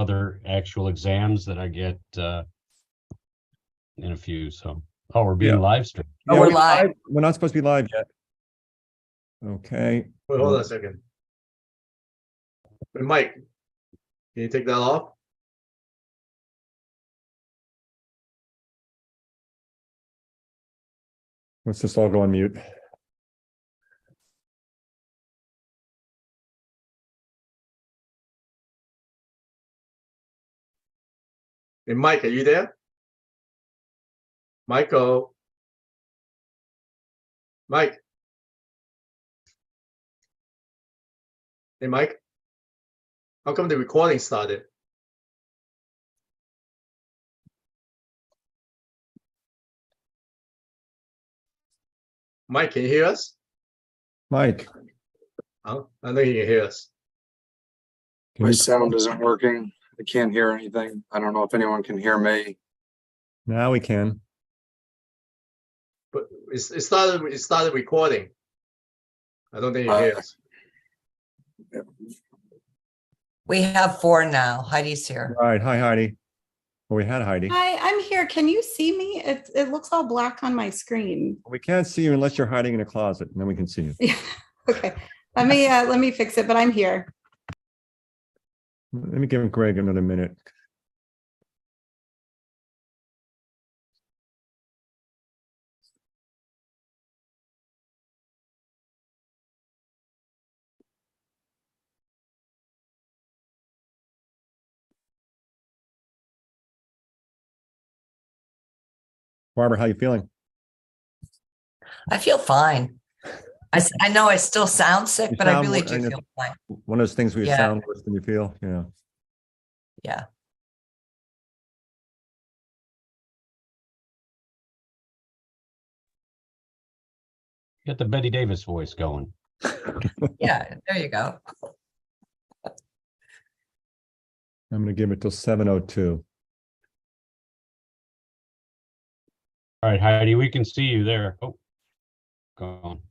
other actual exams that I get in a few. So, oh, we're being live streamed. Oh, we're we're live. We're not supposed to be live yet. Okay. Wait, hold on a second. Wait, Mike, can you take that off? Let's just all go on mute. Hey, Mike, are you there? Michael? Mike? Hey, Mike? How come the recording started? Mike, can you hear us? Mike, Oh, I know you can hear us. can My you, sound isn't working. I can't hear anything. I don't know if anyone can hear me. now we can. But it started recording. I don't think you hear us. We have 4 now. Heidi's here. All right. Hi, Heidi. Well, we had Heidi. Hi, I'm here. Can you see me? It looks all black on my screen. We can't see you unless you're hiding in a closet, and then we can see you. Yeah. Okay. Let me fix it, but I'm here. Let me give Greg another minute. Barbara, how you feeling? I feel fine. I know I still sound sick, You but I sound really more- do I know. feel fine. One of those things where you Yeah. sound worse than you feel. Yeah. Yeah. Get the Betty Davis voice going. Yeah. There you go. I'm gonna give it till 7:02. All right, Heidi, we can see you there. Oh, gone.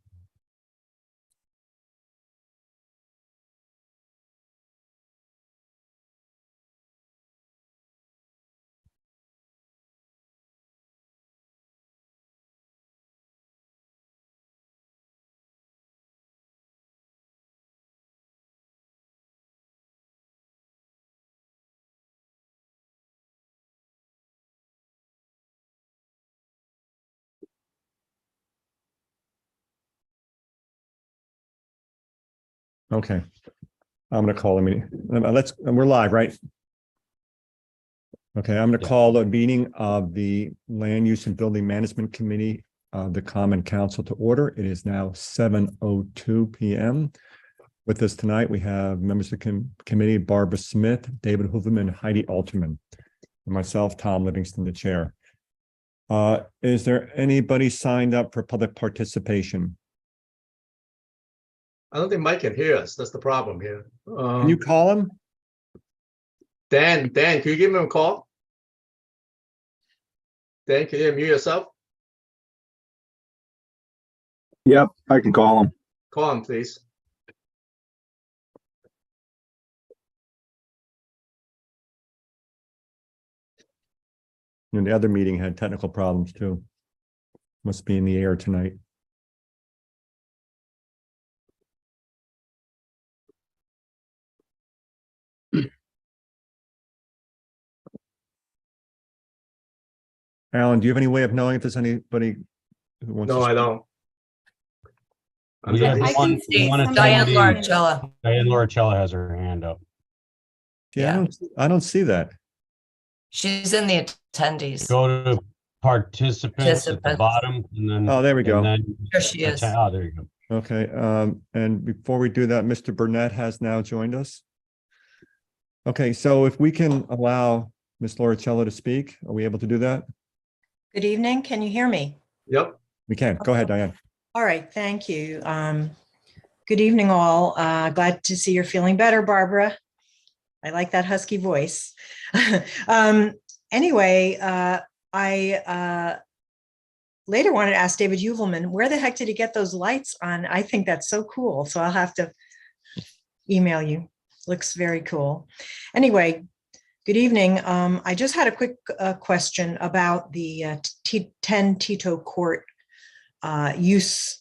Okay. I'm gonna call the meeting. We're live, right? Okay, I'm gonna Yeah. call the meeting of the Land Use and Building Management Committee of the Common Council to order. It is now 7:02 PM. With us tonight, we have members of the committee, Barbara Smith, David Hooverman, Heidi Alterman, and myself, Tom Livingston, the chair. Is there anybody signed up for public participation? I don't think Mike can hear us. That's the problem here. Can you call him? Dan, can you give him a call? Dan, can you mute yourself? Yep, I can call him. Call him, please. And the other meeting had technical problems too. Must be in the air tonight. Alan, do you have any way of knowing if there's anybody who wants? No, to I don't. I'm We just- have I one, can see one somebody. Diane attendee. Larchella. Diane Lorachella has her hand up. Yeah, I don't see that. She's in the attendees. Go to participants at the Participants. bottom and then. Oh, there we go. and then There she is. Oh, there you go. Okay, and before we do that, Mr. Burnett has now joined us. Okay, so if we can allow Ms. Lorachella to speak, are we able to do that? Good evening. Can you hear me? Yep. We can. Go ahead, Diane. All right, thank you. Good evening, all. Glad to see you're feeling better, Barbara. I like that husky voice. Anyway, I later wanted to ask David Uvelman, where the heck did he get those lights on? I think that's so cool. So I'll have to email you. Looks very cool. Anyway, Good evening. I just had a quick question about the 10 Tito Court use.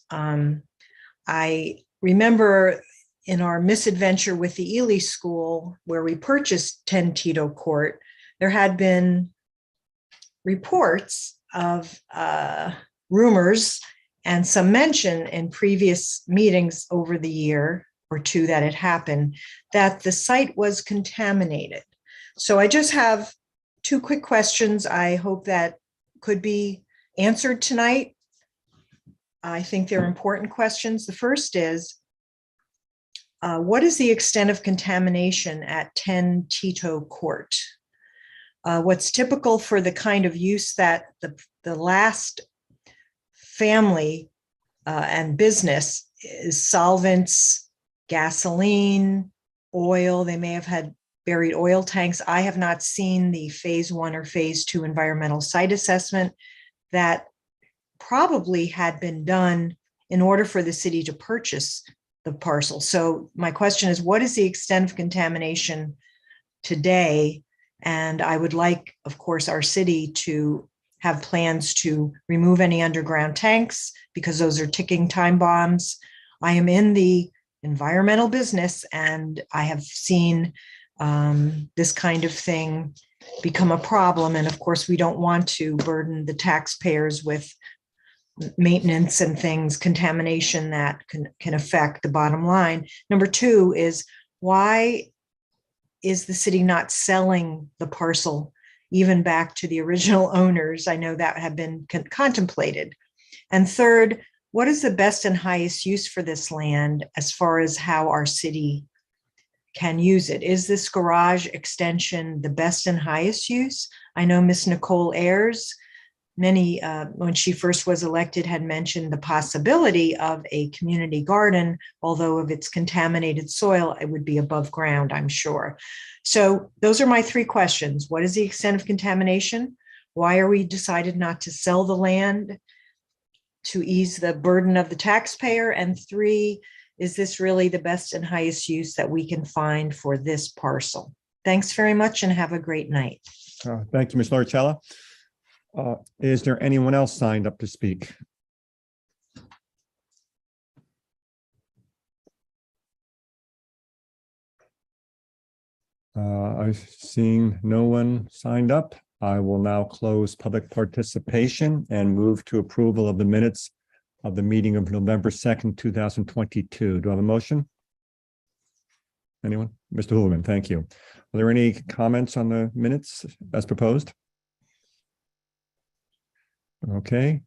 I remember in our misadventure with the Ely School, where we purchased 10 Tito Court, there had been reports of rumors and some mention in previous meetings over the year or two that it happened, that the site was contaminated. So I just have two quick questions. I hope that could be answered tonight. I think they're important questions. The first is, what is the extent of contamination at 10 Tito Court? What's typical for the kind of use that the last family and business is solvents, gasoline, oil. They may have had buried oil tanks. I have not seen the phase 1 or phase 2 environmental site assessment that probably had been done in order for the city to purchase the parcel. So my question is, what is the extent of contamination today? And I would like, of course, our city to have plans to remove any underground tanks because those are ticking time bombs. I am in the environmental business and I have seen this kind of thing become a problem. And of course, we don't want to burden the taxpayers with maintenance and things, contamination that can affect the bottom line. Number two is, why is the city not selling the parcel even back to the original owners? I know that had been contemplated. And third, what is the best and highest use for this land as far as how our city can use it? Is this garage extension the best and highest use? I know Miss Nicole Ayers, when she first was elected, had mentioned the possibility of a community garden, although of its contaminated soil, it would be above ground, I'm sure. So those are my three questions. What is the extent of contamination? Why are we decided not to sell the land to ease the burden of the taxpayer? And three, is this really the best and highest use that we can find for this parcel? Thanks very much and have a great night. Thank you, Ms. Loricella. Is there anyone else signed up to speak? I'm seeing no one signed up. I will now close public participation and move to approval of the minutes of the meeting of November 2nd, 2022. Do I have a motion? Anyone? Mr. Hooverman, thank you. Are there any comments on the minutes as proposed? Okay,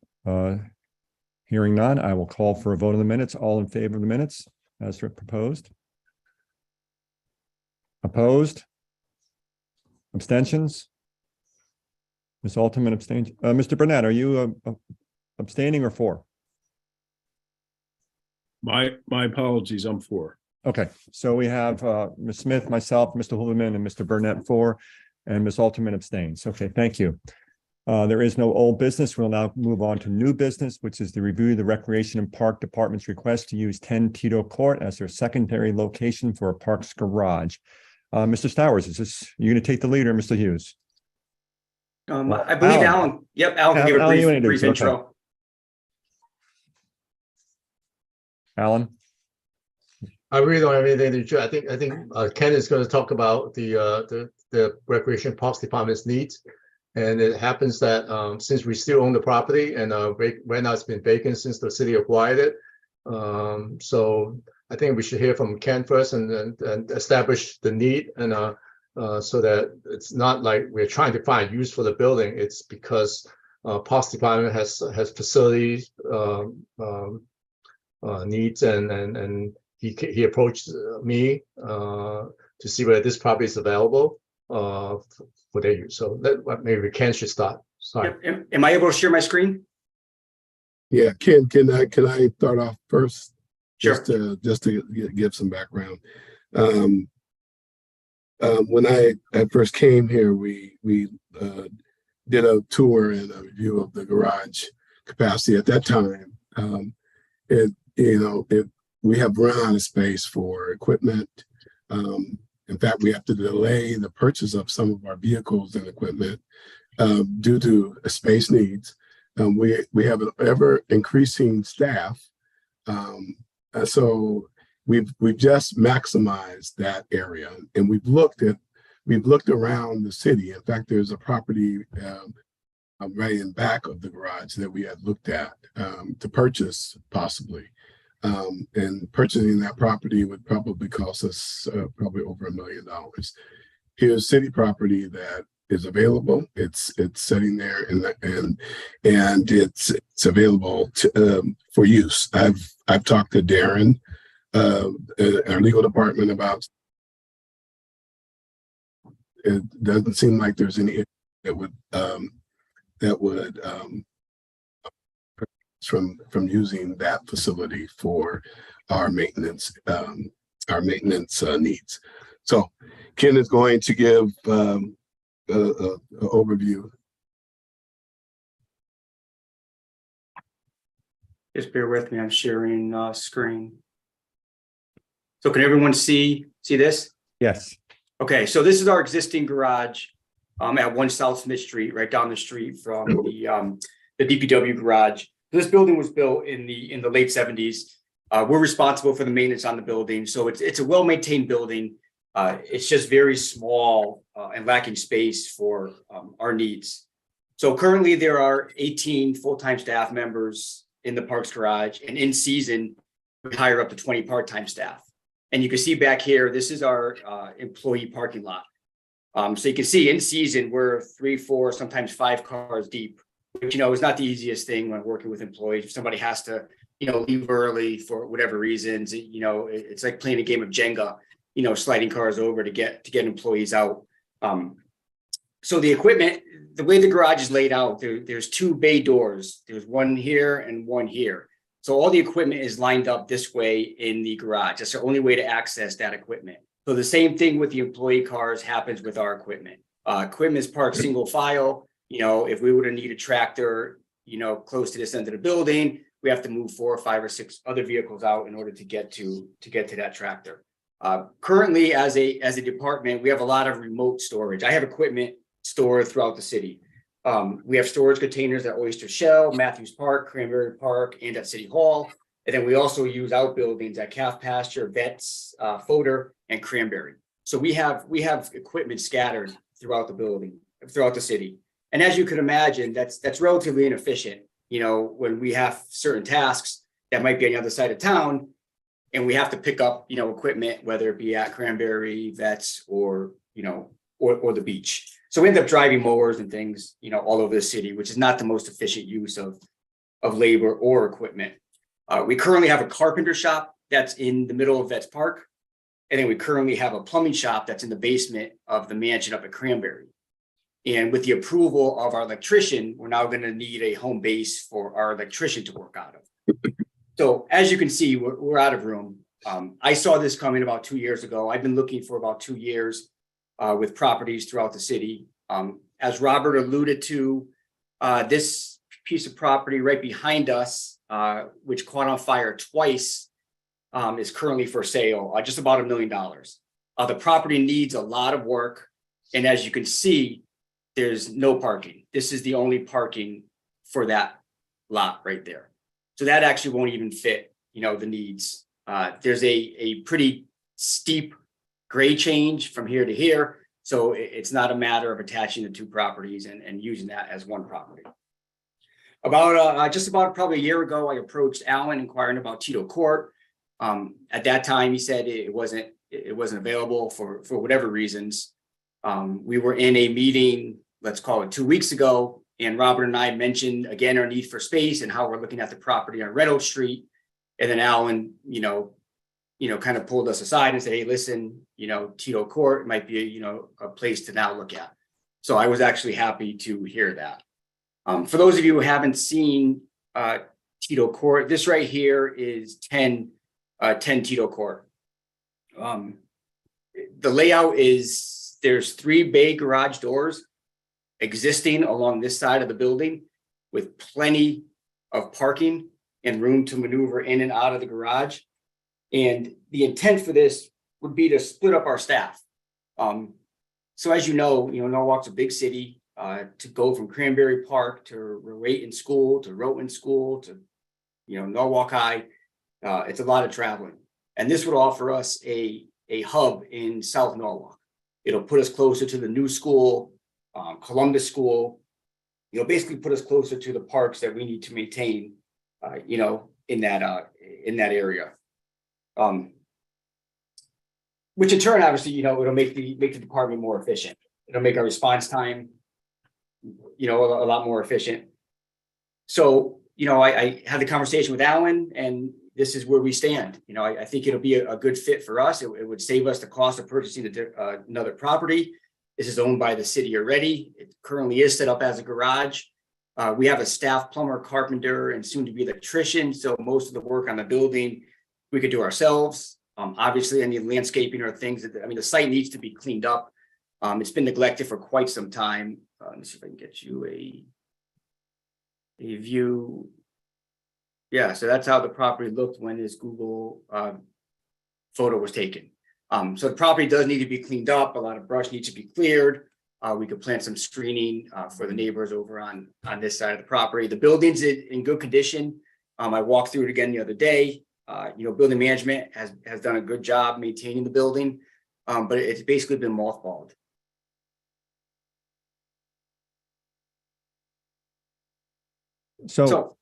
hearing none, I will call for a vote on the minutes. All in favor of the minutes as proposed? Opposed? Abstentions? Ms. Altman abstained. Mr. Burnett, are you abstaining or for? My apologies, I'm for. Okay, so we have Ms. Smith, myself, Mr. Hooverman, and Mr. Burnett for, and Ms. Altman abstains. Okay, thank you. There is no old business. We'll now move on to new business, which is the review of the Recreation and Park Department's request to use 10 Tito Court as their secondary location for a parks garage. Mr. Stowers, is this, you going to take the lead or Mr. Hughes? I believe Alan. Yep, Alan can give Alan, you a wanna do brief this, okay. intro. Alan? I really don't have anything to share. I think Ken is going to talk about the Recreation Parks Department's needs. And it happens that since we still own the property and right now it's been vacant since the city acquired it. So I think we should hear from Ken first and establish the need and so that it's not like we're trying to find use for the building. It's because Parks Department has facilities needs and he approached me to see whether this property is available for their use. So maybe Ken should start. Sorry. Yep. Am I able to share my screen? Yeah, Ken, can I start off first? Sure. Just to give some background. When I first came here, we did a tour and a review of the garage capacity at that time. We have run out of space for equipment. In fact, we have to delay the purchase of some of our vehicles and equipment due to space needs. We have an ever increasing staff. So we've just maximized that area, and we've looked around the city. In fact, there's a property right in back of the garage that we had looked at to purchase possibly. And purchasing that property would probably cost us probably over $1 million. Here's city property that is available. It's sitting there and it's available for use. I've talked to Darren, our legal department, about. It doesn't seem like there's any that would from using that facility for our maintenance needs. So Ken is going to give an overview. Just bear with me. I'm sharing screen. So can everyone see this? Yes. Okay, so this is our existing garage at 1 South Smith Street, right down the street from the DPW garage. This building was built in the late 70s. We're responsible for the maintenance on the building, so it's a well-maintained building. It's just very small and lacking space for our needs. So currently there are 18 full-time staff members in the Parks garage, and in season we hire up to 20 part-time staff. And you can see back here, this is our employee parking lot. So you can see in season, we're 3, 4, sometimes 5 cars deep, which, is not the easiest thing when working with employees. If somebody has to, leave early for whatever reasons, it's like playing a game of Jenga, sliding cars over to get employees out. So the equipment, the way the garage is laid out, there's 2 bay doors. There's one here and one here. So all the equipment is lined up this way in the garage. That's the only way to access that equipment. So the same thing with the employee cars happens with our equipment. Equipment is parked single file. If we were to need a tractor, close to this end of the building, we have to move 4 or 5 or 6 other vehicles out in order to get to that tractor. Currently, as a department, we have a lot of remote storage. I have equipment stored throughout the city. We have storage containers at Oyster Shell, Matthews Park, Cranberry Park, and at City Hall. And then we also use outbuildings at Calf Pasture, Vets, Fodor, and Cranberry. So we have equipment scattered throughout the building, throughout the city. And as you can imagine, that's relatively inefficient. When we have certain tasks that might be on the other side of town, and we have to pick up, equipment, whether it be at Cranberry, Vets, or the beach. So we end up driving mowers and things, all over the city, which is not the most efficient use of labor or equipment. We currently have a carpenter shop that's in the middle of Vets Park. And then we currently have a plumbing shop that's in the basement of the mansion up at Cranberry. And with the approval of our electrician, we're now going to need a home base for our electrician to work out of. So as you can see, we're out of room. I saw this coming about 2 years ago. I've been looking for about 2 years with properties throughout the city. As Robert alluded to, this piece of property right behind us, which caught on fire twice, is currently for sale, just about $1 million. The property needs a lot of work. And as you can see, there's no parking. This is the only parking for that lot right there. So that actually won't even fit, the needs. There's a pretty steep grade change from here to here. So it's not a matter of attaching the 2 properties and using that as one property. Just about probably a year ago, I approached Alan inquiring about Tito Court. At that time, he said it wasn't available for whatever reasons. We were in a meeting, let's call it 2 weeks ago, and Robert and I mentioned again our need for space and how we're looking at the property on Red Oak Street. And then Alan, kind of pulled us aside and said, "Hey, listen, Tito Court might be a place to now look at." So I was actually happy to hear that. For those of you who haven't seen Tito Court, this right here is 10 Tito Court. The layout is there's 3 bay garage doors existing along this side of the building with plenty of parking and room to maneuver in and out of the garage. And the intent for this would be to split up our staff. So as you know, Norwalk's a big city. To go from Cranberry Park to Rowayton School to Rowton School to, Norwalk High, it's a lot of traveling. And this would offer us a hub in South Norwalk. It'll put us closer to the new school, Columbus School. Basically put us closer to the parks that we need to maintain, in that area. Which in turn, obviously, it'll make the department more efficient. It'll make our response time, a lot more efficient. So, I had the conversation with Alan, and this is where we stand. I think it'll be a good fit for us. It would save us the cost of purchasing another property. This is owned by the city already. It currently is set up as a garage. We have a staff plumber, carpenter, and soon to be electrician. So most of the work on the building we could do ourselves. Obviously, any landscaping or things the site needs to be cleaned up. It's been neglected for quite some time. Let me see if I can get you a view. Yeah, so that's how the property looked when this Google photo was taken. So the property does need to be cleaned up. A lot of brush needs to be cleared. We could plant some screening for the neighbors over on this side of the property. The building's in good condition. I walked through it again the other day. Building management has done a good job maintaining the building, but it's basically been mothballed. So,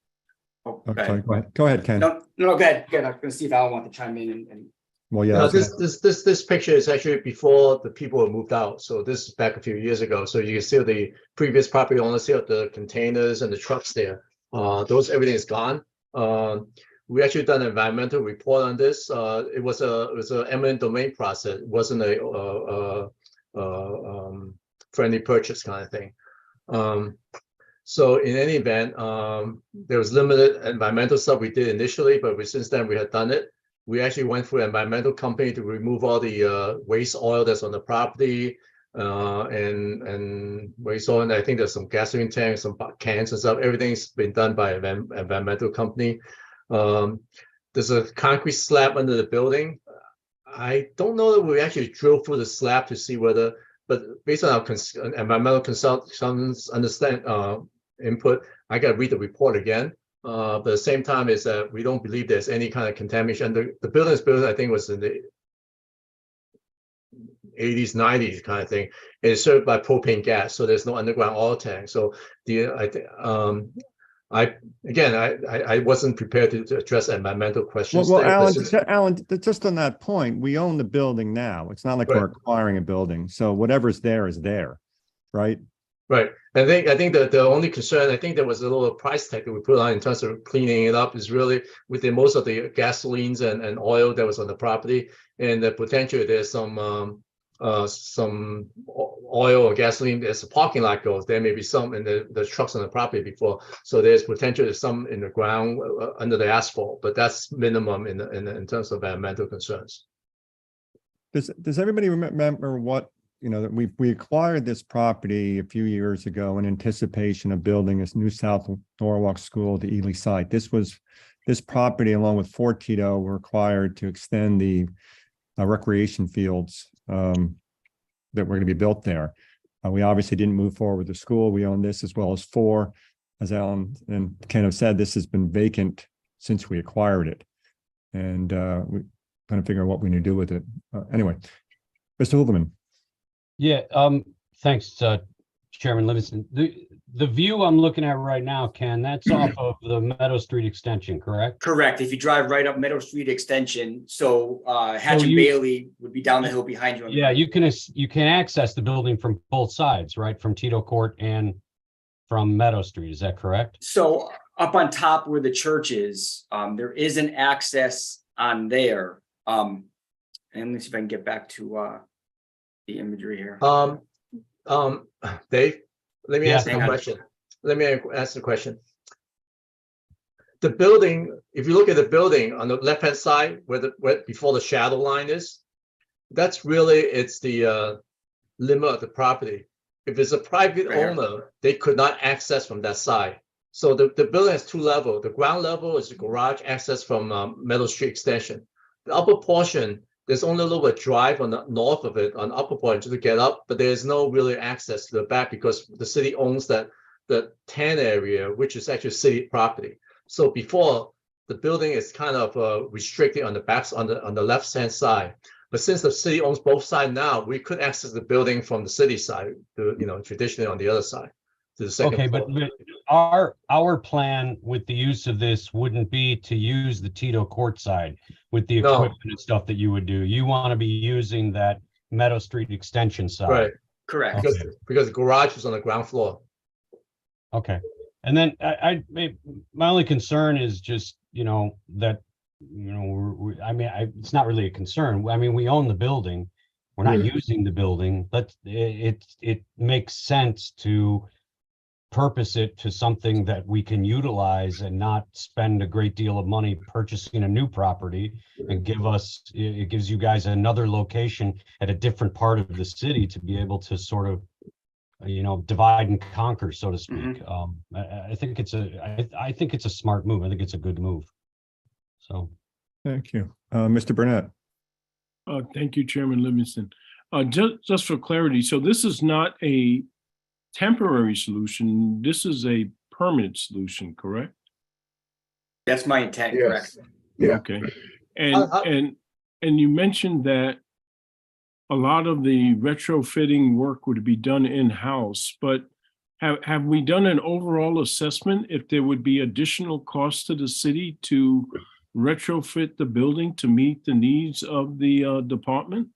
Oh, oh, go sorry, ahead. go ahead, Ken. No, go ahead. I was going to see if Alan wanted to chime in and Well, yeah. This picture is actually before the people have moved out. So this is back a few years ago. So you can see the previous property owners here, the containers and the trucks there. Everything is gone. We actually done an environmental report on this. It was an eminent domain process. It wasn't a friendly purchase kind of thing. So in any event, there was limited environmental stuff we did initially, but since then we had done it. We actually went through an environmental company to remove all the waste oil that's on the property and waste oil. And I think there's some gasoline tanks, some cans and stuff. Everything's been done by an environmental company. There's a concrete slab under the building. I don't know that we actually drilled through the slab to see whether, but based on our environmental consultants input, I got to read the report again. But at the same time is that we don't believe there's any kind of contamination. The building is built, I think, was in the 80s, 90s kind of thing. It's served by propane gas, so there's no underground oil tank. So I wasn't prepared to address environmental questions. Well, Alan, just on that point, we own the building now. It's not like we're acquiring a building. So whatever's there is there, right? Right. I think that the only concern, I think there was a little price tag that we put on in terms of cleaning it up is really within most of the gasolines and oil that was on the property. And the potential there's some oil or gasoline as the parking lot goes. There may be some in the trucks on the property before. So there's potential there's some in the ground under the asphalt, but that's minimum in terms of environmental concerns. Does everybody remember what, that we acquired this property a few years ago in anticipation of building this new South Norwalk School at the Ely site. This property, along with Fort Tito, were required to extend the recreation fields that were going to be built there. We obviously didn't move forward with the school. We own this as well as 4. As Alan and Ken have said, this has been vacant since we acquired it. And we kind of figure out what we need to do with it. Anyway, Mr. Hildeman. Yeah, thanks, Chairman Livingston. The view I'm looking at right now, Ken, that's off of the Meadow Street extension, correct? Correct. If you drive right up Meadow Street extension, so Hatch and Bailey would be down the hill behind you. Yeah, you can access the building from both sides, right? From Tito Court and from Meadow Street. Is that correct? So up on top where the church is, there is an access on there. And let me see if I can get back to the imagery here. Dave, let me ask you a question. Let me ask the question. The building, if you look at the building on the left-hand side, where before the shadow line is, that's really it's the limit of the property. If it's a private owner, they could not access from that side. So the building has 2 levels. The ground level is the garage access from Meadow Street extension. The upper portion, there's only a little bit drive on the north of it, on upper point to get up, but there's no really access to the back because the city owns the 10 area, which is actually city property. So before, the building is kind of restricted on the backs on the left hand side. But since the city owns both sides now, we could access the building from the city side, traditionally on the other side to the second Okay, floor. but our plan with the use of this wouldn't be to use the Tito Court side with the No. equipment and stuff that you would do. You want to be using that Meadow Street extension side. Right, Correct. Okay. because the garage is on the ground floor. Okay. And then my only concern is just, that, it's not really a concern. I mean, we own the building. We're not using the building, but it makes sense to purpose it to something that we can utilize and not spend a great deal of money purchasing a new property and it gives you guys another location at a different part of the city to be able to sort of divide and conquer, so to speak. I think it's a smart move. I think it's a good move. So. Thank you. Mr. Burnett. Thank you, Chairman Livingston. Just for clarity, so this is not a temporary solution. This is a permanent solution, correct? That's my intent, Yes. correct? Yeah. Okay. And you mentioned that a lot of the retrofitting work would be done in-house, but have we done an overall assessment if there would be additional costs to the city to retrofit the building to meet the needs of the department?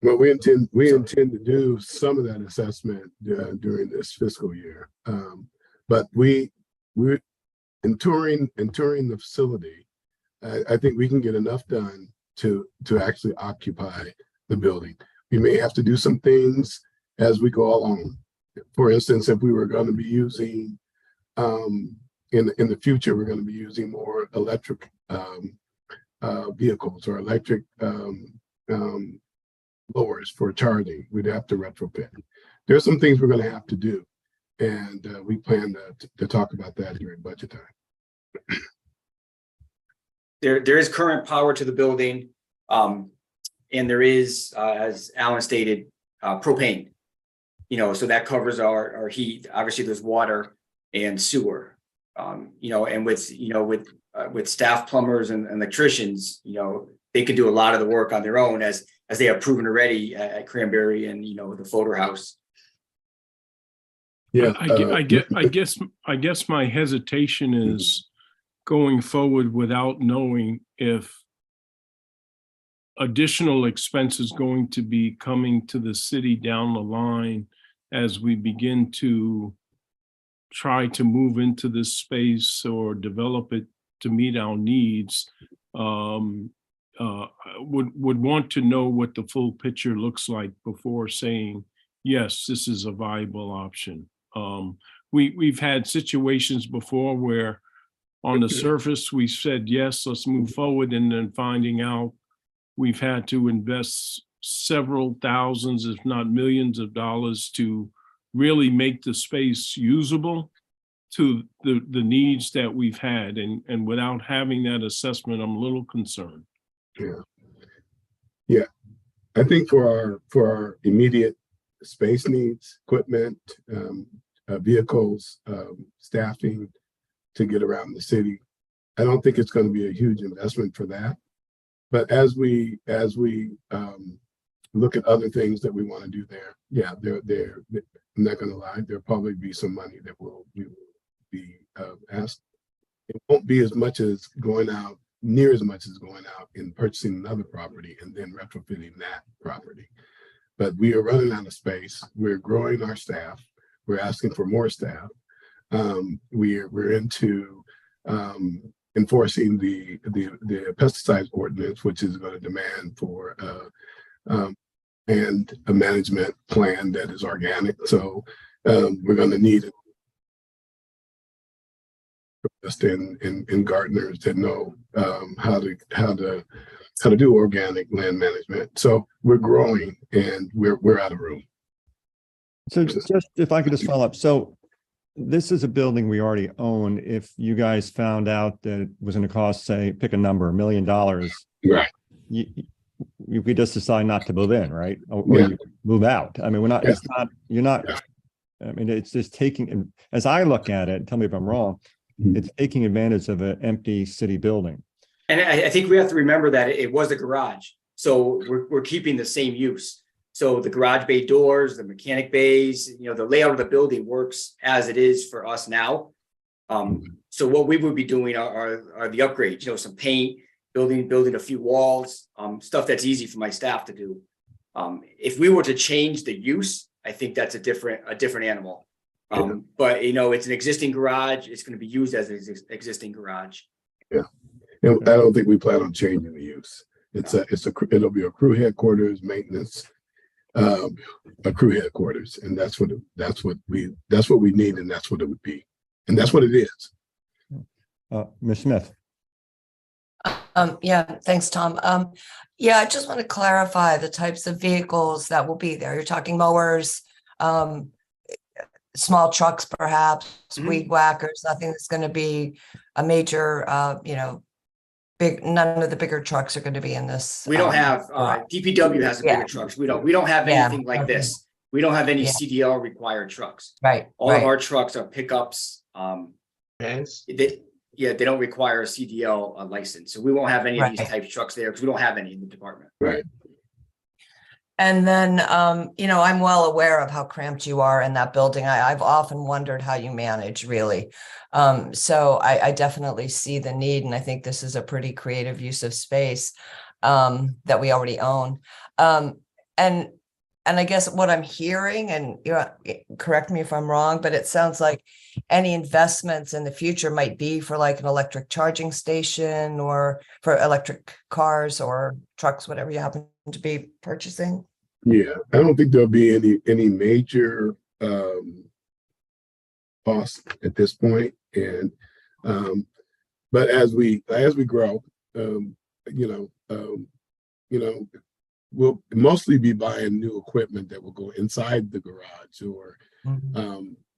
Well, we intend to do some of that assessment during this fiscal year. But we're in touring the facility. I think we can get enough done to actually occupy the building. We may have to do some things as we go along. For instance, if we were going to be using in the future, we're going to be using more electric vehicles or electric lowers for charging. We'd have to retrofit. There's some things we're going to have to do, and we plan to talk about that during budget time. There is current power to the building, and there is, as Alan stated, propane. So that covers our heat. Obviously, there's water and sewer. And with staff plumbers and electricians, they can do a lot of the work on their own as they have proven already at Cranberry and the Fodor House. Yeah, I guess my hesitation is going forward without knowing if additional expenses going to be coming to the city down the line as we begin to try to move into this space or develop it to meet our needs. Would want to know what the full picture looks like before saying, yes, this is a viable option. We've had situations before where on the surface we said, yes, let's move forward, and then finding out we've had to invest several thousands, if not millions of dollars to really make the space usable to the needs that we've had. And without having that assessment, I'm a little concerned. Yeah. I think for our immediate space needs, equipment, vehicles, staffing to get around the city, I don't think it's going to be a huge investment for that. But as we look at other things that we want to do there, yeah, I'm not going to lie, there'll probably be some money that we will be asked. It won't be as much as going out, near as much as going out and purchasing another property and then retrofitting that property. But we are running out of space. We're growing our staff. We're asking for more staff. We're into enforcing the pesticides ordinance, which is going to demand for and a management plan that is organic. So we're going to need just in gardeners that know how to do organic land management. So we're growing and we're out of room. So just if I could just follow up. So this is a building we already own. If you guys found out that it was going to cost, say, pick a number, $1 million, Right. you could just decide not to move in, right? Or Yeah. you move out. I mean, we're not, Yeah. it's not, you're not, Yeah. I mean, it's just taking, and as I look at it, tell me if I'm wrong, Mhm. it's taking advantage of an empty city building. And I think we have to remember that it was a garage, so we're keeping the same use. So the garage bay doors, the mechanic bays, the layout of the building works as it is for us now. So what we would be doing are the upgrades, some paint, building a few walls, stuff that's easy for my staff to do. If we were to change the use, I think that's a different animal. But it's an existing garage. It's going to be used as an existing garage. And I don't think we plan on changing the use. It'll be a crew headquarters, maintenance, a crew headquarters, and that's what we need, and that's what it would be, and that's what it is. Ms. Smith, Yeah, thanks, Tom. Yeah, I just want to clarify the types of vehicles that will be there. You're talking mowers, small trucks, perhaps, weed whackers, nothing that's going to be a major, none of the bigger trucks are going to be in this. We don't have, DPW has the bigger Yeah. trucks. We don't have Yeah, anything like okay. this. We don't have any Yeah. CDL required trucks. Right, All of right. our trucks are pickups. Vans. They don't require a CDL license. So we won't have any of these Right. types of trucks there because we don't have any in the department. Right. And then, I'm well aware of how cramped you are in that building. I've often wondered how you manage, really. So I definitely see the need, and I think this is a pretty creative use of space that we already own. And I guess what I'm hearing, and correct me if I'm wrong, but it sounds like any investments in the future might be for like an electric charging station or for electric cars or trucks, whatever you happen to be purchasing. Yeah, I don't think there'll be any major costs at this point, and but as we grow, we'll mostly be buying new equipment that will go inside the garage, or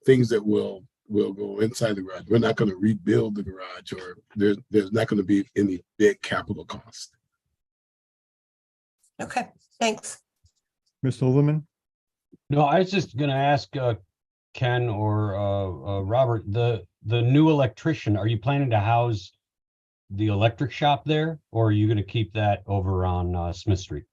things that will go inside the garage. We're not going to rebuild the garage, or there's not going to be any big capital cost. Okay, thanks. Mr. Lumen? No, I was just gonna ask Ken or Robert, the new electrician, are you planning to house the electric shop there, or are you gonna keep that over on Smith Street?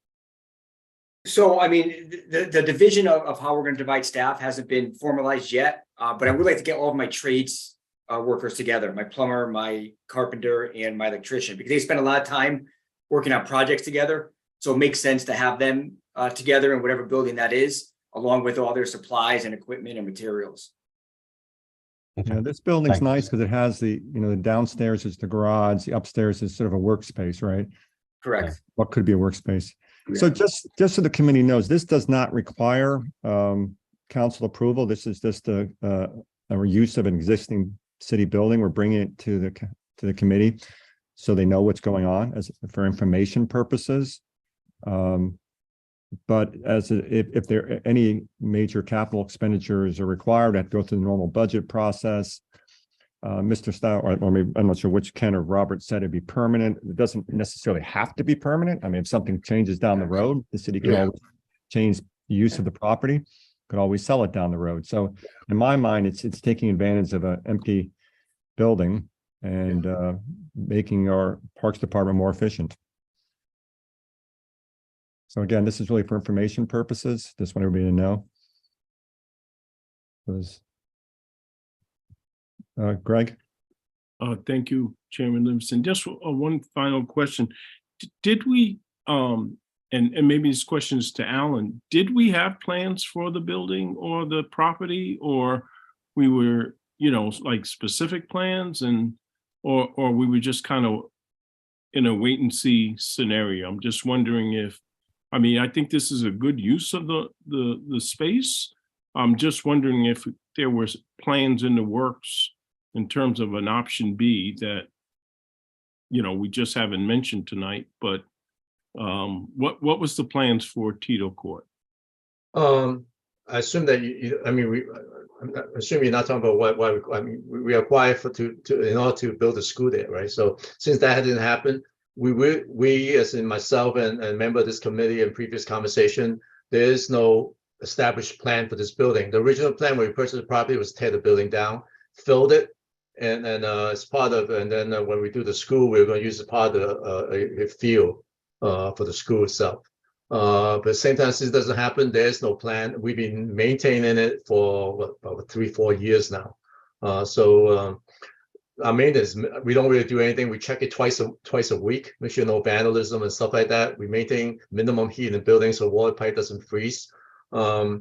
So, I mean, the division of how we're going to divide staff hasn't been formalized yet, but I would like to get all of my trades workers together, my plumber, my carpenter, and my electrician, because they spend a lot of time working on projects together. So it makes sense to have them together in whatever building that is, along with all their supplies and equipment and materials. Yeah, this building's Thanks. nice because it has the downstairs is the garage, the upstairs is sort of a workspace, right? Correct. What could be a workspace? So just so the committee knows, this does not require council approval. This is just a use of an existing city building. We're bringing it to the committee so they know what's going on for information purposes. But if there are any major capital expenditures are required, have to go through the normal budget process. Mr. Stowe, or maybe I'm not sure which Ken or Robert said it'd be permanent. It doesn't necessarily have to be permanent. I mean, if something changes down the road, the city can always change the use of the property, could always sell it down the road. So in my mind, it's taking advantage of an empty building and making our Parks Department more efficient. So again, this is really for information purposes. Just want everybody to know. Greg? Thank you, Chairman Livingston. Just one final question. Did we, and maybe this question is to Alan, did we have plans for the building or the property, or we were, like specific plans or we were just kind of in a wait and see scenario? I'm just wondering I think this is a good use of the space. I'm just wondering if there was plans in the works in terms of an option B that, we just haven't mentioned tonight, but what was the plans for Tito Court? I assume that I mean, I assume you're not talking about why I mean, we acquired in order to build a school there, right? So since that didn't happen, we as in myself and member of this committee and previous conversation, there is no established plan for this building. The original plan when we purchased the property was tear the building down, filled it, and as part of, and then when we do the school, we're going to use it part of a field for the school itself. But at the same time, since it doesn't happen, there's no plan. We've been maintaining it for about 3-4 years now. Our maintenance, we don't really do anything. We check it twice a week, make sure no vandalism and stuff like that. We maintain minimum heat in the building so water pipe doesn't freeze. I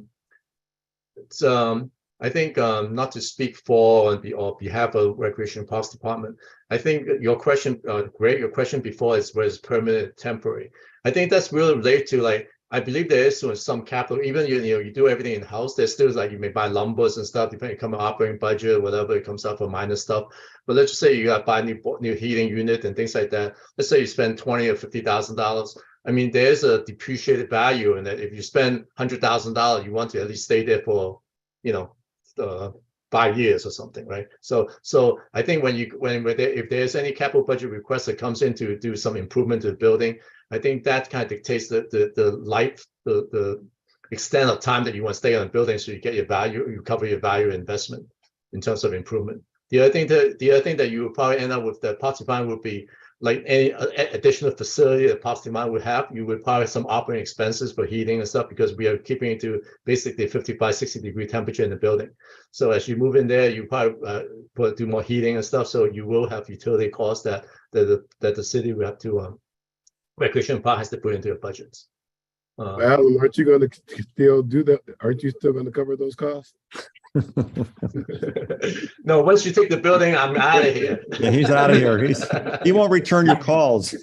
think not to speak for on behalf of Recreation and Parks Department. I think your question, Greg, your question before is whether it's permanent, temporary. I think that's really related to, like, I believe there is some capital, even you do everything in house. There's still, like, you may buy lumbers and stuff depending on operating budget, whatever it comes out for minor stuff. But let's just say you got to buy new heating unit and things like that. Let's say you spend $20,000 or $50,000. I mean, there's a depreciated value in that. If you spend $100,000, you want to at least stay there for 5 years or something, right? So I think if there's any capital budget request that comes in to do some improvement to the building, I think that kind of dictates the life, the extent of time that you want to stay on the building, so you get your value, you cover your value investment in terms of improvement. The other thing that you will probably end up with the Parks Department would be, like any additional facility that Parks Department would have, you would probably have some operating expenses for heating and stuff, because we are keeping it to basically 55-60 degree temperature in the building. So as you move in there, you probably do more heating and stuff. So you will have utility costs that the city will have to, Recreation Park has to put into their budgets. Alan, aren't you going to still do that? Aren't you still going to cover those costs? No, once you take the building, I'm out of here. Yeah, he's out of here. He won't return your calls.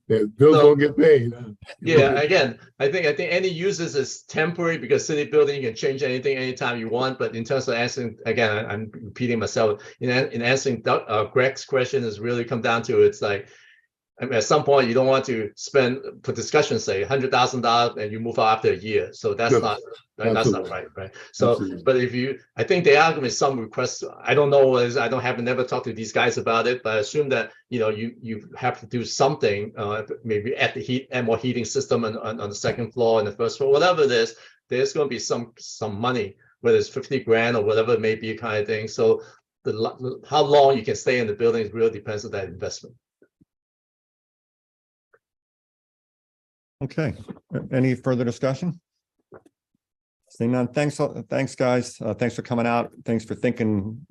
Yeah, bills won't get paid. Yeah, again, I think any uses is temporary, because city building, you can change anything anytime you want. But in terms of answering, again, I'm repeating myself. In answering Greg's question, is really come down to, it's like, I mean, at some point you don't want to spend, for discussion, say $100,000 and you move out after a year. So that's not right. So, Absolutely. but I think there are going to be some requests. I don't know, never talked to these guys about it, but I assume that, you have to do something, maybe add more heating system on the second floor and the first floor, whatever it is. There's going to be some money, whether it's 50 grand or whatever it may be, kind of thing. So how long you can stay in the building really depends on that investment. Okay, any further discussion? Seeing none, thanks, guys. Thanks for coming out. Thanks for thinking,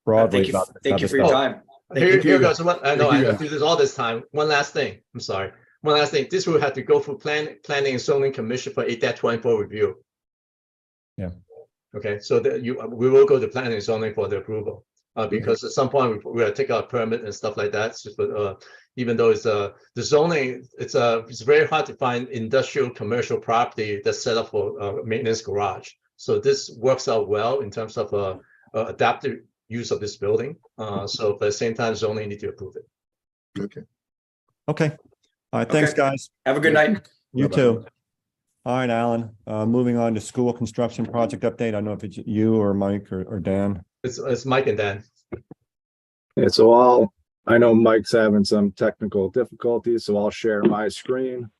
broadly about Thank you this for your stuff. time. Here goes. I know I guys. do this all this time. One last thing. I'm sorry. One last thing. This will have to go through planning and zoning commission for 8-24 review. Yeah. Okay, so we will go to planning and zoning for the approval. Because at some point we're going to take out a permit and stuff like that. But even though it's the zoning, it's very hard to find industrial commercial property that's set up for maintenance garage. So this works out well in terms of adaptive use of this building. So at the same time, zoning need to approve it. Okay. Okay. All right. Thanks, Okay. guys. Have a good night. You Bye-bye. too. All right, Alan. Moving on to school construction project update. I don't know if it's you or Mike or Dan. It's Mike and Dan. Yeah, so I know Mike's having some technical difficulties, so I'll share my screen.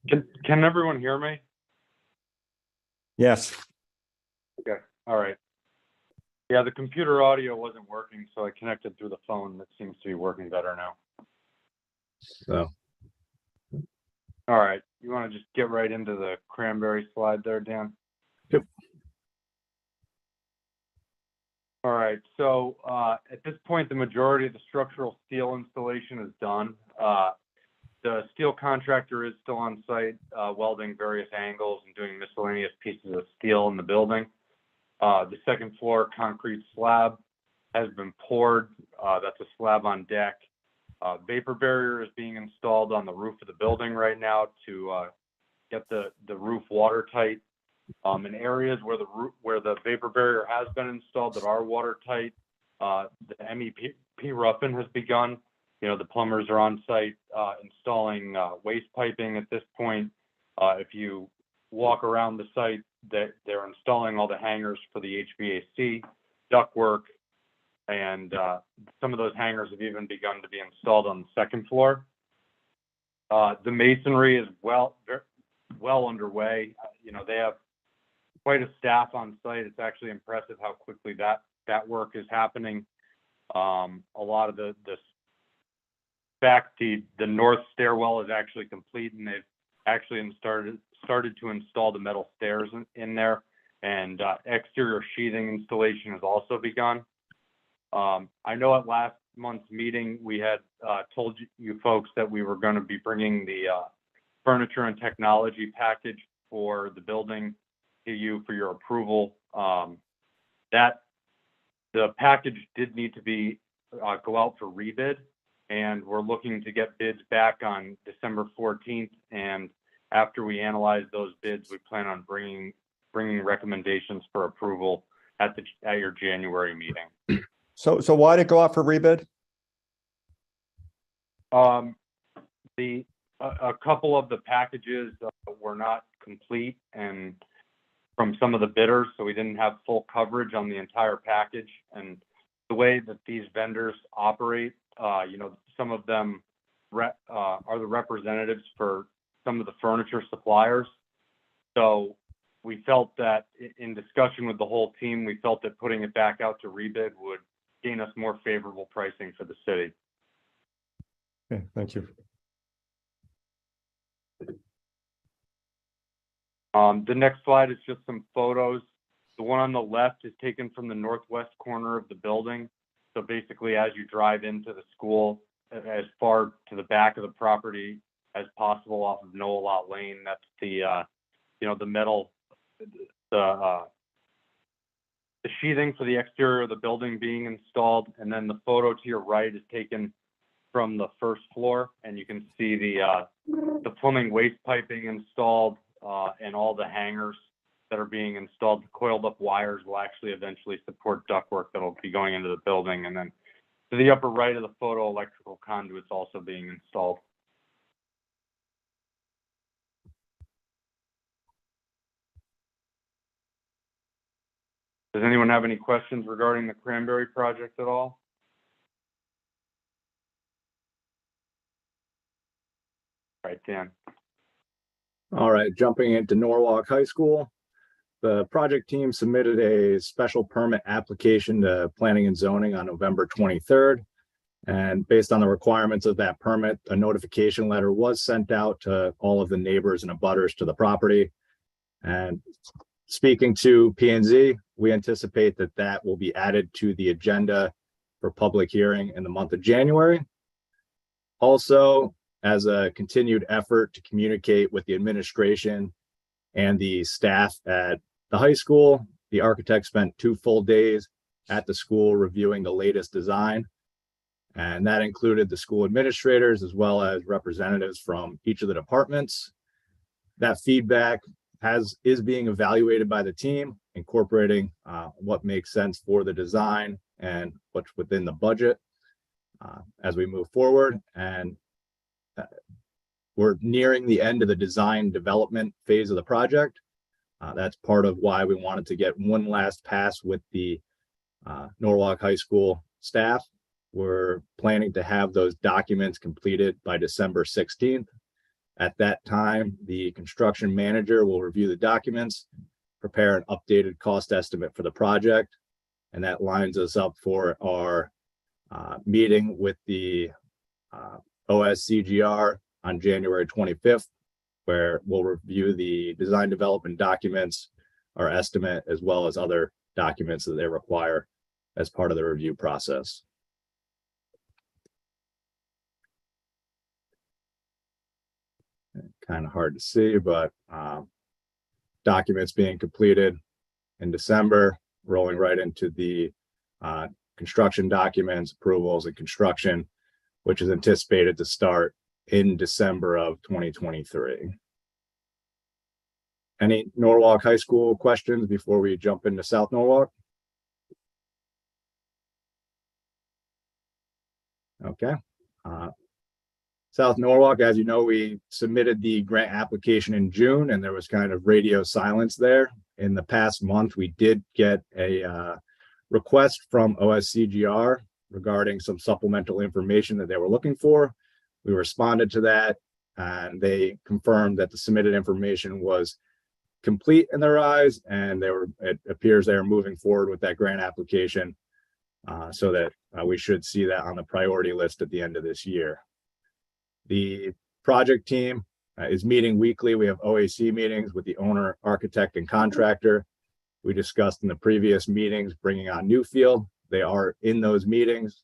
Can everyone hear me? Yes. Okay, all right. Yeah, the computer audio wasn't working, so I connected through the phone. That seems to be working better now. So, All right, you want to just get right into the cranberry slide there, Dan? Yep. All right, so at this point, the majority of the structural steel installation is done. The steel contractor is still on site, welding various angles and doing miscellaneous pieces of steel in the building. The second floor concrete slab has been poured. That's a slab on deck. Vapor barrier is being installed on the roof of the building right now to get the roof watertight. In areas where the vapor barrier has been installed that are watertight, the MEP roughing has begun. The plumbers are on site installing waste piping at this point. If you walk around the site, they're installing all the hangers for the HVAC, ductwork, and some of those hangers have even begun to be installed on the second floor. The masonry is well underway. They have quite a staff on site. It's actually impressive how quickly that work is happening. A lot of the north stairwell is actually complete, and they've actually started to install the metal stairs in there, and exterior sheathing installation has also begun. I know at last month's meeting we had told you folks that we were going to be bringing the furniture and technology package for the building to you for your approval. That the package did need to be go out for rebid, and we're looking to get bids back on December 14th. And after we analyze those bids, we plan on bringing recommendations for approval at your January meeting. So why did it go out for rebid? A couple of the packages were not complete and from some of the bidders, so we didn't have full coverage on the entire package. And the way that these vendors operate, some of them are the representatives for some of the furniture suppliers. So we felt that in discussion with the whole team, we felt that putting it back out to rebid would gain us more favorable pricing for the city. Okay, thank you. The next slide is just some photos. The one on the left is taken from the northwest corner of the building. So basically, as you drive into the school, as far to the back of the property as possible off of Noah Lot Lane, that's the metal, the sheathing for the exterior of the building being installed. And then the photo to your right is taken from the first floor, and you can see the plumbing waste piping installed, and all the hangers that are being installed. The coiled up wires will actually eventually support ductwork that will be going into the building. And then to the upper right of the photo, electrical conduits also being installed. Does anyone have any questions regarding the Cranberry project at all? All right, Dan. All right, jumping into Norwalk High School. The project team submitted a special permit application to Planning and Zoning on November 23rd. And based on the requirements of that permit, a notification letter was sent out to all of the neighbors and abutters to the property. And speaking to P&Z, we anticipate that will be added to the agenda for public hearing in the month of January. Also, as a continued effort to communicate with the administration and the staff at the high school, the architect spent 2 full days at the school reviewing the latest design. And that included the school administrators as well as representatives from each of the departments. That feedback is being evaluated by the team, incorporating what makes sense for the design and what's within the budget as we move forward. And we're nearing the end of the design development phase of the project. That's part of why we wanted to get one last pass with the Norwalk High School staff. We're planning to have those documents completed by December 16th. At that time, the construction manager will review the documents, prepare an updated cost estimate for the project, and that lines us up for our meeting with the OSCGR on January 25th, where we'll review the design development documents, our estimate, as well as other documents that they require as part of the review process. Kind of hard to see, but documents being completed in December, rolling right into the construction documents, approvals, and construction, which is anticipated to start in December of 2023. Any Norwalk High School questions before we jump into South Norwalk? Okay. South Norwalk, as you know, we submitted the grant application in June and there was kind of radio silence there. In the past month, we did get a request from OSCGR regarding some supplemental information that they were looking for. We responded to that and they confirmed that the submitted information was complete in their eyes and it appears they are moving forward with that grant application so that we should see that on the priority list at the end of this year. The project team is meeting weekly. We have OAC meetings with the owner, architect, and contractor. We discussed in the previous meetings bringing on Newfield. They are in those meetings,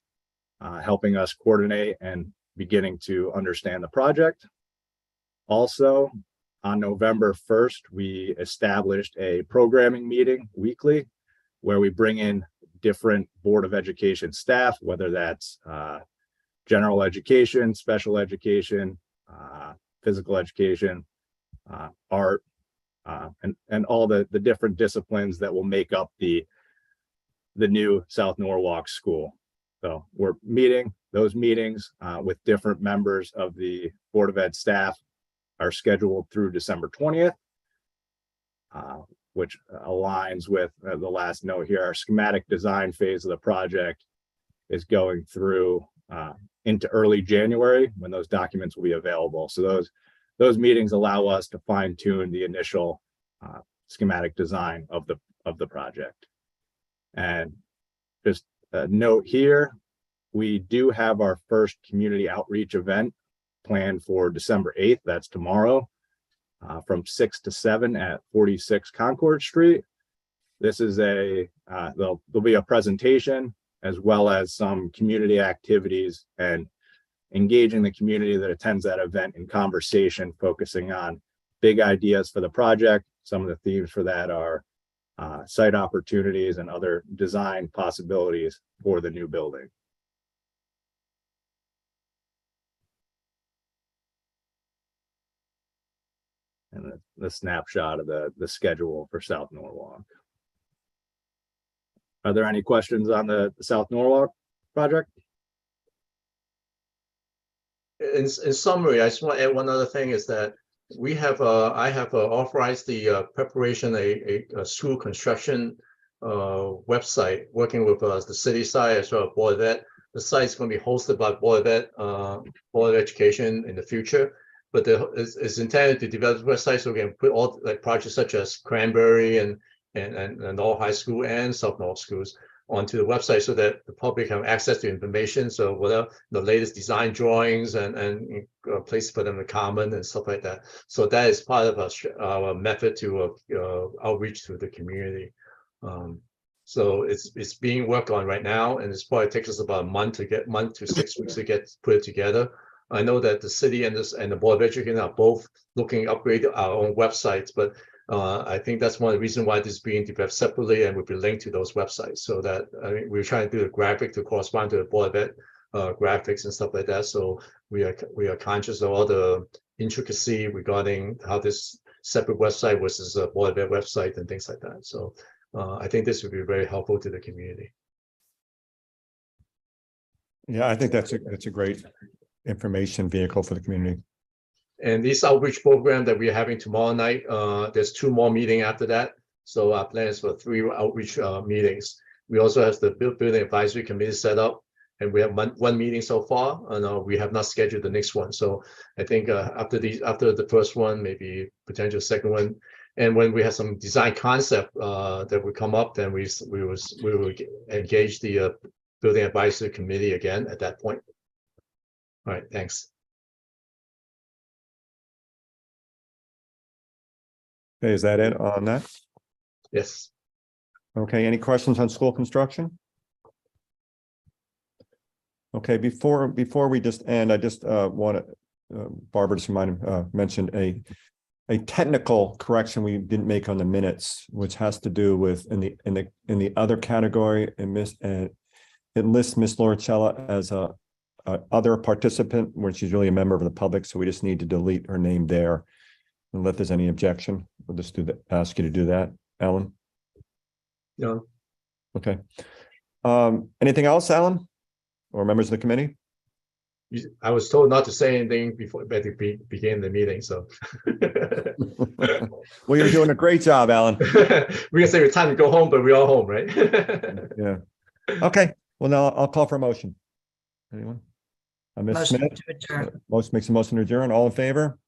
helping us coordinate and beginning to understand the project. Also, on November 1st, we established a programming meeting weekly where we bring in different Board of Education staff, whether that's general education, special education, physical education, art, and all the different disciplines that will make up the new South Norwalk School. So we're meeting, those meetings with different members of the Board of Ed staff are scheduled through December 20th, which aligns with the last note here. Our schematic design phase of the project is going through into early January when those documents will be available. So those meetings allow us to fine tune the initial schematic design of the project. And just a note here, we do have our first community outreach event planned for December 8th. That's tomorrow from 6 to 7 at 46 Concord Street. This is there'll be a presentation as well as some community activities and engaging the community that attends that event in conversation, focusing on big ideas for the project. Some of the themes for that are site opportunities and other design possibilities for the new building. And the snapshot of the schedule for South Norwalk. Are there any questions on the South Norwalk project? In summary, I just want to add one other thing is that we have I have authorized the preparation a school construction website working with the city side as well as Board of Ed. The site is going to be hosted by Board of Ed, Board of Education in the future, but it's intended to develop a website so we can put all like projects such as Cranberry and all high school and South Norwalk schools onto the website so that the public have access to information. So whatever the latest design drawings and places for them to comment and stuff like that. So that is part of our method to outreach to the community. So it's being worked on right now, and it's probably takes us about a month to 6 weeks to put it together. I know that the city and the Board of Education are both looking to upgrade our own websites, but I think that's one of the reasons why this is being developed separately and will be linked to those websites. So that we're trying to do a graphic to correspond to the Board of Ed graphics and stuff like that. So we are conscious of all the intricacy regarding how this separate website versus a Board of Ed website and things like that. So I think this would be very helpful to the community. Yeah, I think that's a great information vehicle for the community. And this outreach program that we're having tomorrow night, there's 2 more meetings after that. So our plan is for 3 outreach meetings. We also have the building advisory committee set up, and we have one meeting so far, and we have not scheduled the next one. So I think after the first one, maybe potential second one, and when we have some design concept that will come up, then we will engage the building advisory committee again at that point. All right, thanks. Okay, is that it on that? Yes. Okay, any questions on school construction? Okay, before we just end, I just want Barbara just mentioned a technical correction we didn't make on the minutes, which has to do with in the other category, it lists Miss Lauricella as a other participant when she's really a member of the public, so we just need to delete her name there. Unless there's any objection, we'll just ask you to do that, Alan. No. Okay. Anything else, Alan, or members of the committee? I was told not to say anything before, but to begin the meeting, so. Well, you're doing a great job, Alan. We can say it's time to go home, but we're all home, right? Yeah. Okay, well, now I'll call for a motion. Anyone? Ms. Motion Smith, to adjourn. motion makes a motion to adjourn. All in favor?